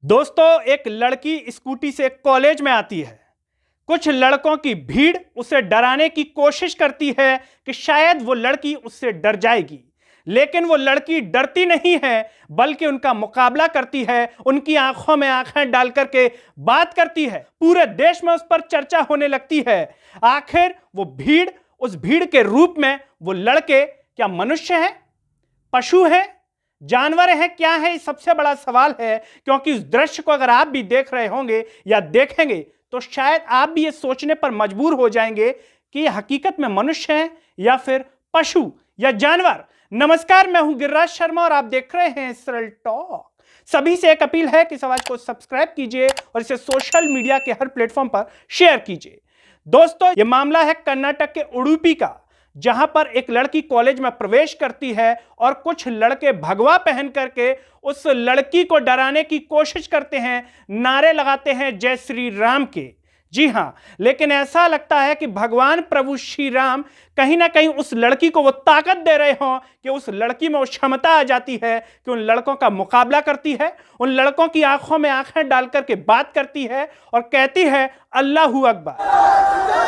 दोस्तों, एक लड़की स्कूटी से कॉलेज में आती है। कुछ लड़कों की भीड़ उसे डराने की कोशिश करती है कि शायद वो लड़की उससे डर जाएगी, लेकिन वो लड़की डरती नहीं है बल्कि उनका मुकाबला करती है, उनकी आंखों में आंखें डाल करके बात करती है। पूरे देश में उस पर चर्चा होने लगती है। आखिर वो भीड़, उस भीड़ के रूप में वो लड़के क्या मनुष्य हैं, पशु हैं, जानवर हैं, क्या है? ये सबसे बड़ा सवाल है, क्योंकि उस दृश्य को अगर आप भी देख रहे होंगे या देखेंगे तो शायद आप भी ये सोचने पर मजबूर हो जाएंगे कि ये हकीकत में मनुष्य हैं या फिर पशु या जानवर। नमस्कार, मैं हूं गिरिराज शर्मा और आप देख रहे हैं सरल टॉक। सभी से एक अपील है कि इस आवाज को सब्सक्राइब कीजिए और इसे सोशल मीडिया के हर प्लेटफॉर्म पर शेयर कीजिए। दोस्तों, यह मामला है कर्नाटक के उडुपी का, जहां पर एक लड़की कॉलेज में प्रवेश करती है और कुछ लड़के भगवा पहन करके उस लड़की को डराने की कोशिश करते हैं, नारे लगाते हैं जय श्री राम के। जी हां, लेकिन ऐसा लगता है कि भगवान प्रभु श्री राम कहीं ना कहीं उस लड़की को वो ताकत दे रहे हों कि उस लड़की में वो क्षमता आ जाती है कि उन लड़कों का मुकाबला करती है, उन लड़कों की आंखों में आंखें डाल करके बात करती है और कहती है अल्लाहू अकबर।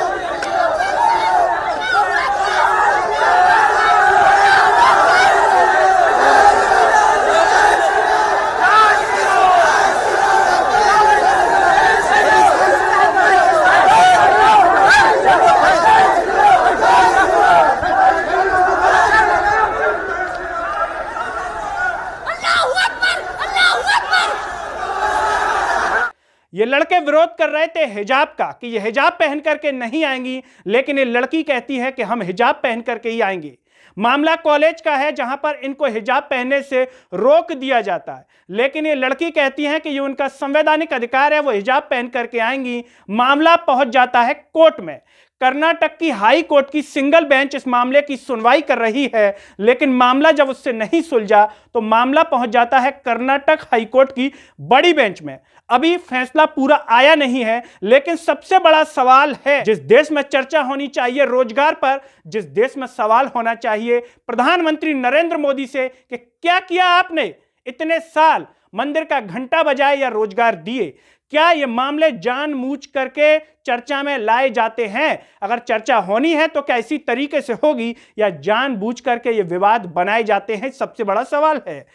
ये लड़के विरोध कर रहे थे हिजाब का कि ये हिजाब पहन करके नहीं आएंगी, लेकिन ये लड़की कहती है कि हम हिजाब पहन करके ही आएंगे। मामला कॉलेज का है जहां पर इनको हिजाब पहनने से रोक दिया जाता है, लेकिन ये लड़की कहती है कि ये उनका संवैधानिक अधिकार है, वो हिजाब पहन करके आएंगी। मामला पहुंच जाता है कोर्ट में। कर्नाटक की हाई कोर्ट की सिंगल बेंच इस मामले की सुनवाई कर रही है, लेकिन मामला जब उससे नहीं सुलझा तो मामला पहुंच जाता है कर्नाटक हाई कोर्ट की बड़ी बेंच में। अभी फैसला पूरा आया नहीं है, लेकिन सबसे बड़ा सवाल है, जिस देश में चर्चा होनी चाहिए रोजगार पर, जिस देश में सवाल होना चाहिए प्रधानमंत्री नरेंद्र मोदी से कि क्या किया आपने इतने साल, मंदिर का घंटा बजाए या रोजगार दिए? क्या ये मामले जानबूझ करके चर्चा में लाए जाते हैं? अगर चर्चा होनी है तो क्या इसी तरीके से होगी या जानबूझ करके ये विवाद बनाए जाते हैं? सबसे बड़ा सवाल है।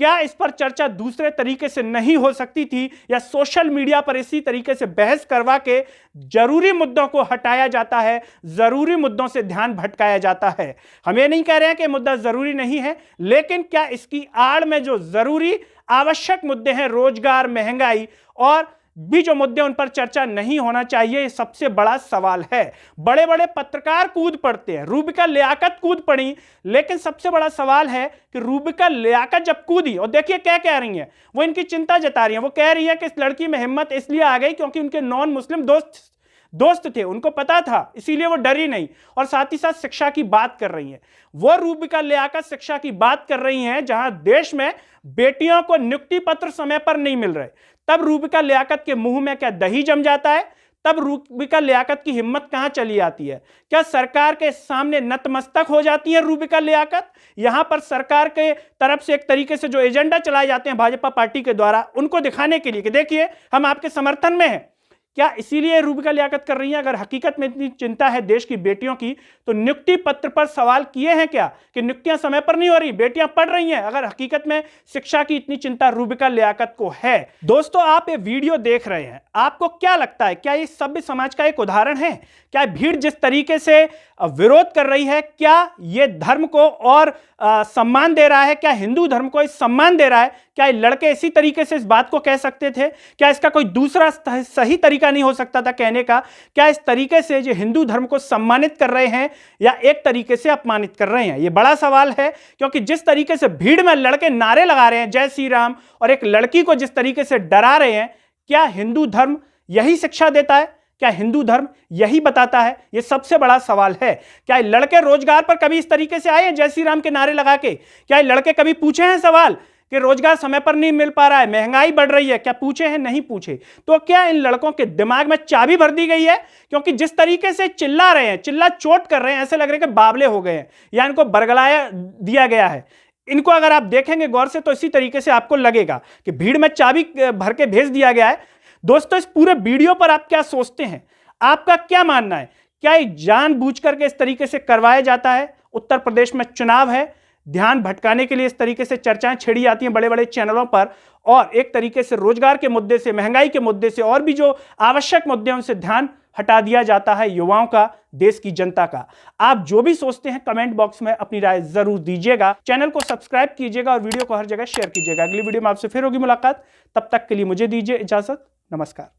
क्या इस पर चर्चा दूसरे तरीके से नहीं हो सकती थी, या सोशल मीडिया पर इसी तरीके से बहस करवा के जरूरी मुद्दों को हटाया जाता है, जरूरी मुद्दों से ध्यान भटकाया जाता है? हम ये नहीं कह रहे हैं कि मुद्दा जरूरी नहीं है, लेकिन क्या इसकी आड़ में जो जरूरी आवश्यक मुद्दे हैं, रोजगार, महंगाई और भी जो मुद्दे, उन पर चर्चा नहीं होना चाहिए? ये सबसे बड़ा सवाल है। बड़े बड़े पत्रकार कूद पड़ते हैं, रूबिका लियाकत कूद पड़ी, लेकिन सबसे बड़ा सवाल है कि रूबिका लियाकत जब कूदी, और देखिए क्या कह रही हैं, वो इनकी चिंता जता रही हैं। वो कह रही है कि इस लड़की में हिम्मत इसलिए आ गई क्योंकि उनके नॉन मुस्लिम दोस्त थे, उनको पता था, इसीलिए वो डरी नहीं, और साथ ही साथ शिक्षा की बात कर रही हैं। वो रूबिका लियाकत शिक्षा की बात कर रही हैं जहां देश में बेटियों को नियुक्ति पत्र समय पर नहीं मिल रहे। तब रूबिका लियाकत के मुंह में क्या दही जम जाता है? तब रूबिका लियाकत की हिम्मत कहां चली आती है? क्या सरकार के सामने नतमस्तक हो जाती है रूबिका लियाकत? यहां पर सरकार के तरफ से एक तरीके से जो एजेंडा चलाए जाते हैं भाजपा पार्टी के द्वारा, उनको दिखाने के लिए कि देखिए हम आपके समर्थन में हैं, क्या इसीलिए रूबिका लियाकत कर रही हैं? अगर हकीकत में इतनी चिंता है देश की बेटियों की, तो नियुक्ति पत्र पर सवाल किए हैं क्या कि नियुक्तियां समय पर नहीं हो रही, बेटियां पढ़ रही हैं? अगर हकीकत में शिक्षा की इतनी चिंता रूबिका लियाकत को है। दोस्तों, आप ये वीडियो देख रहे हैं, आपको क्या लगता है, क्या ये सभ्य समाज का एक उदाहरण है? क्या भीड़ जिस तरीके से विरोध कर रही है, क्या ये धर्म को और सम्मान दे रहा है? क्या हिंदू धर्म को इस सम्मान दे रहा है? क्या ये लड़के इसी तरीके से इस बात को कह सकते थे? क्या इसका कोई दूसरा सही तरीका नहीं हो सकता था कहने का? क्या इस तरीके से जो हिंदू धर्म को सम्मानित कर रहे हैं या एक तरीके से अपमानित कर रहे हैं? ये बड़ा सवाल है, क्योंकि जिस तरीके से भीड़ में लड़के नारे लगा रहे हैं जय श्री राम, और एक लड़की को जिस तरीके से डरा रहे हैं, क्या हिंदू धर्म यही शिक्षा देता है? क्या हिंदू धर्म यही बताता है? यह सबसे बड़ा सवाल है। क्या ये लड़के रोजगार पर कभी इस तरीके से आए हैं जय श्री राम के नारे लगा के? क्या ये लड़के कभी पूछे हैं सवाल कि रोजगार समय पर नहीं मिल पा रहा है, महंगाई बढ़ रही है? क्या पूछे हैं? नहीं पूछे। तो क्या इन लड़कों के दिमाग में चाबी भर दी गई है? क्योंकि जिस तरीके से चिल्ला रहे हैं, चिल्ला चोट कर रहे हैं, ऐसे लग रहा है कि बावले हो गए हैं या इनको बरगलाया दिया गया है। इनको अगर आप देखेंगे गौर से तो इसी तरीके से आपको लगेगा कि भीड़ में चाबी भर के भेज दिया गया है। दोस्तों, इस पूरे वीडियो पर आप क्या सोचते हैं? आपका क्या मानना है? क्या ये जानबूझ करके इस तरीके से करवाया जाता है? उत्तर प्रदेश में चुनाव है, ध्यान भटकाने के लिए इस तरीके से चर्चाएं छेड़ी जाती हैं बड़े बड़े चैनलों पर, और एक तरीके से रोजगार के मुद्दे से, महंगाई के मुद्दे से और भी जो आवश्यक मुद्दे हैं उनसे ध्यान हटा दिया जाता है युवाओं का, देश की जनता का। आप जो भी सोचते हैं कमेंट बॉक्स में अपनी राय जरूर दीजिएगा। चैनल को सब्सक्राइब कीजिएगा और वीडियो को हर जगह शेयर कीजिएगा। अगली वीडियो में आपसे फिर होगी मुलाकात, तब तक के लिए मुझे दीजिए इजाजत। नमस्कार।